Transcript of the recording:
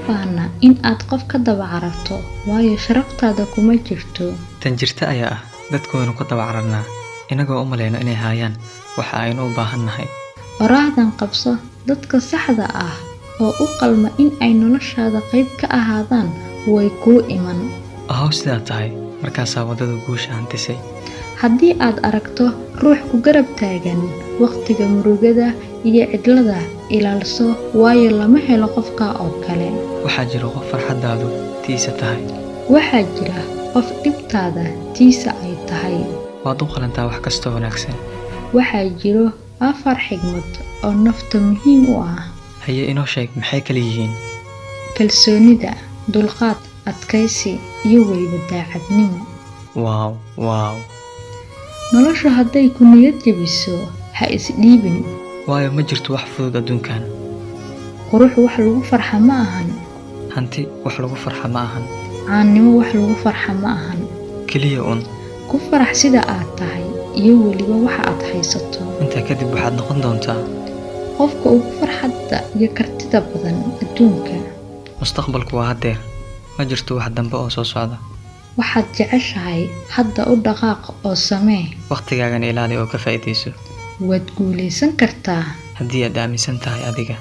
baahna in aad qof ka daba cararto, waayo sharaftaada kuma jirto. tan jirta ayaa ah dadku waynu ku daba cararnaa inagoo u malayno inay hayaan waxa aynu u baahannahay. Oraahdan qabso dadka saxda ah oo u qalma in ay noloshaada qayb ka ahaadaan way kuu iman. Ahow sidaa tahay markaasaa waddada guusha hantisay. Haddii aad aragto ruux ku garab taagan waqtiga murugada iyo cidlada, ilaalso, waayo lama helo qofka oo kale. waxaa jira qof farxadaadu tiisa tahay. Waxaa jira qof dhibtaada tiisa ay tahay. waad u qalantaa wax kastoo wanaagsan. Waxaa jiro 4 xigmad oo nafta muhiim u ah. haye inoo sheeg maxay kala yihiin. Kalsoonida, dulqaad, adkaysi iyo weliba daacadnimo. waaw Nolosha hadday ku niyad jabiso, ha isdhiibin. waayo ma jirto wax fudud adduunkan. Qurux wax lagu farxa ma ahan. hanti wax lagu farxa ma ahan. Caannimo wax lagu farxa ma ahan. keliya un Ku farax sida aad tahay iyo weliba waxa aad haysato. intaa kadib waxaad noqon doontaa Qofka ugu farxadda iyo kartida badan adduunka. mustaqbalku waa haddeer, ma jirto wax dambe oo soo socda. Waxaad jeceshahay hadda u dhaqaaq oo samee. waqtigaagan ilaali oo ka faa'iidayso Waad guulaysan kartaa. haddii aad aaminsan tahay adiga.